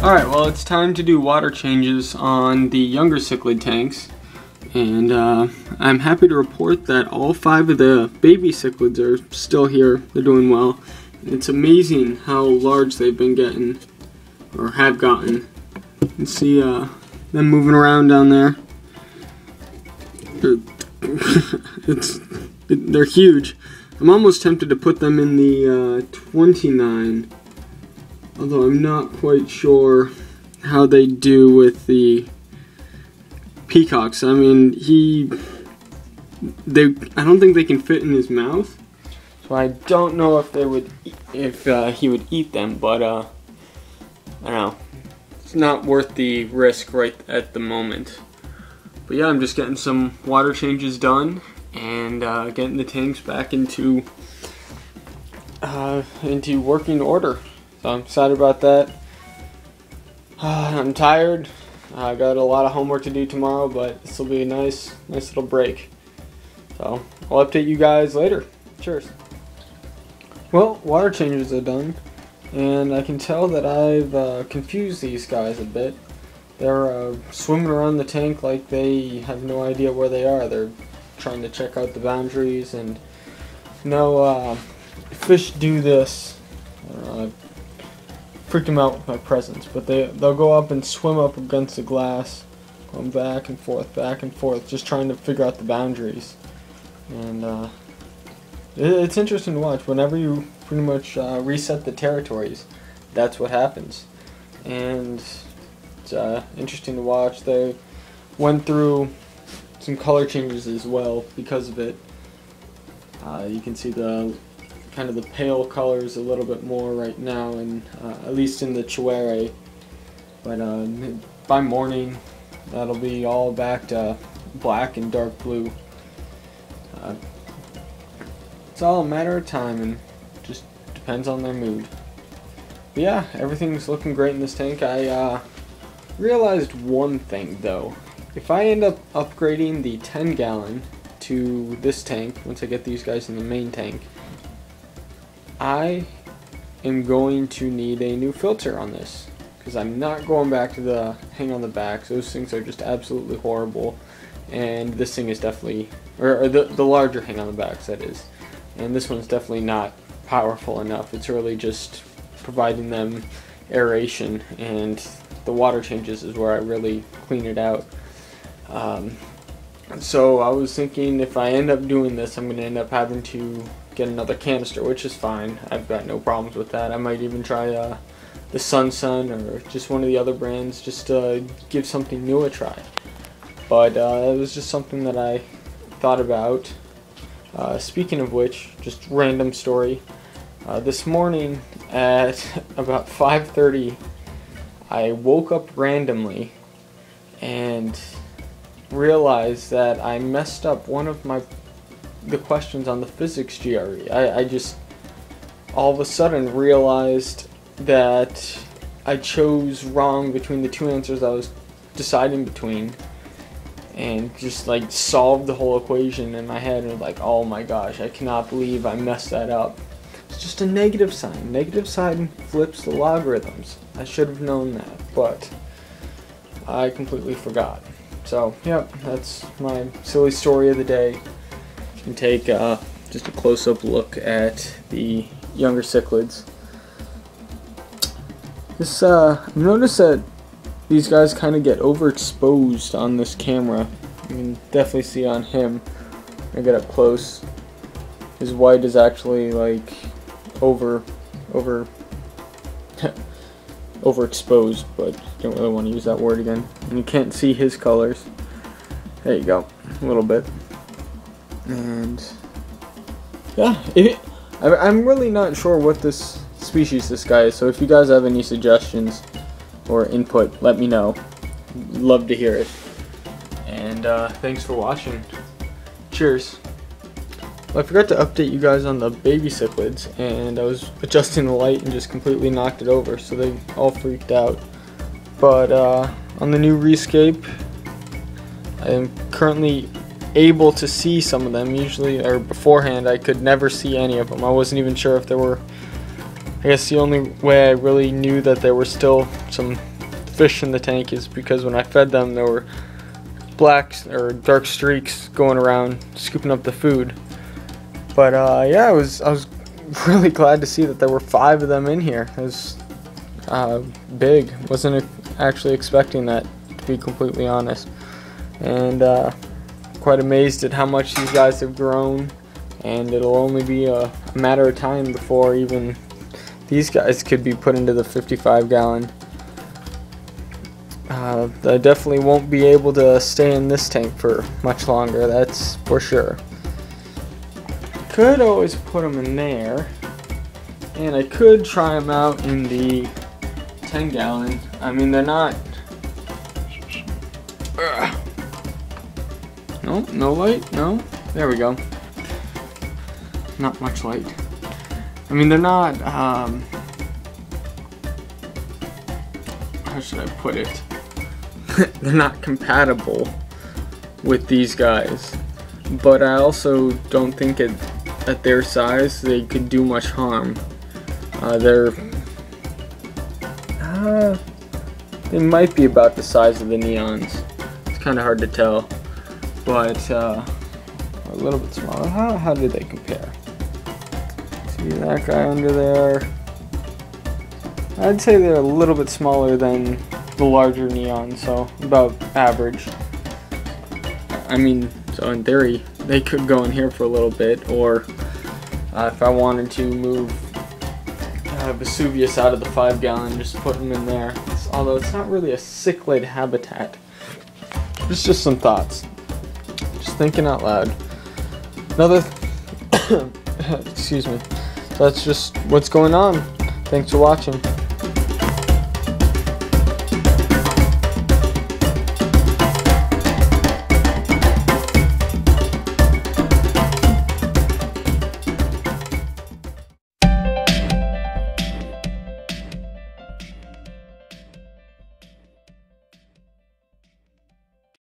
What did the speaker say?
Alright, well, it's time to do water changes on the younger cichlid tanks, and I'm happy to report that all 5 of the baby cichlids are still here. They're doing well. It's amazing how large they've been getting, or have gotten. You can see them moving around down there. They're huge. I'm almost tempted to put them in the 29. Although I'm not quite sure how they do with the peacocks. I mean, I don't think they can fit in his mouth, so I don't know if he would eat them. But I don't know. It's not worth the risk right at the moment. But yeah, I'm just getting some water changes done and getting the tanks back into working order. So I'm excited about that. I'm tired. I got a lot of homework to do tomorrow, but this will be a nice little break. So I'll update you guys later. Cheers. Well, water changes are done, and I can tell that I've confused these guys a bit. They're swimming around the tank like they have no idea where they are. They're trying to check out the boundaries, and fish do this. Freaked them out with my presence, but they'll go up and swim up against the glass, going back and forth, just trying to figure out the boundaries. And it's interesting to watch. Whenever you pretty much reset the territories, that's what happens. And it's interesting to watch. They went through some color changes as well because of it. You can see the kind of the pale colors a little bit more right now, and at least in the Chihuahua. But by morning, that'll be all back to black and dark blue. It's all a matter of time, and just depends on their mood. But yeah, everything's looking great in this tank. I realized one thing though. If I end up upgrading the 10-gallon to this tank, once I get these guys in the main tank, I am going to need a new filter on this, because I'm not going back to the hang on the backs. Those things are just absolutely horrible, and this thing is definitely, or the larger hang on the backs, that is, and this one's definitely not powerful enough. It's really just providing them aeration, and the water changes is where I really clean it out. So I was thinking, if I end up doing this, I'm going to end up having to get another canister, which is fine. I've got no problems with that. I might even try the Sun or just one of the other brands, just to give something new a try. But it was just something that I thought about. Speaking of which, just random story. This morning at about 5:30, I woke up randomly and realized that I messed up one of the questions on the physics GRE. I just all of a sudden realized that I chose wrong between the 2 answers I was deciding between, and just like solved the whole equation in my head, and was like, oh my gosh, I cannot believe I messed that up. It's just a negative sign. Negative sign flips the logarithms. I should have known that, but I completely forgot. So, yep, that's my silly story of the day. You can take just a close-up look at the younger cichlids. This, notice that these guys kind of get overexposed on this camera. You can definitely see on him. I get up close. His white is actually like overexposed, but don't really want to use that word again. And you can't see his colors. There you go, a little bit. And yeah, I'm really not sure what this species this guy is, so if you guys have any suggestions or input, let me know. Love to hear it. And thanks for watching. Cheers. Well, I forgot to update you guys on the baby cichlids, and I was adjusting the light and just completely knocked it over, so they all freaked out. But on the new Rescape, I am currently able to see some of them. Usually, or beforehand, I could never see any of them. I wasn't even sure if there were. I guess the only way I really knew that there were still some fish in the tank is because when I fed them, there were black or dark streaks going around scooping up the food. But yeah, I was really glad to see that there were 5 of them in here. It was big. Wasn't actually expecting that, to be completely honest. And quite amazed at how much these guys have grown. And it'll only be a matter of time before even these guys could be put into the 55-gallon. They definitely won't be able to stay in this tank for much longer, that's for sure. Could always put them in there, and I could try them out in the 10-gallon. I mean, they're not... No, no light, no. There we go. Not much light. I mean, they're not, how should I put it? They're not compatible with these guys. But I also don't think at their size they could do much harm. They might be about the size of the neons. It's kind of hard to tell. But a little bit smaller. How do they compare? See that guy under there? I'd say they're a little bit smaller than the larger neon, so about average. I mean, so in theory, they could go in here for a little bit, or if I wanted to move Vesuvius out of the 5-gallon, just put him in there. Although it's not really a cichlid habitat. It's just some thoughts. Just thinking out loud. Another, excuse me. So that's just what's going on. Thanks for watching.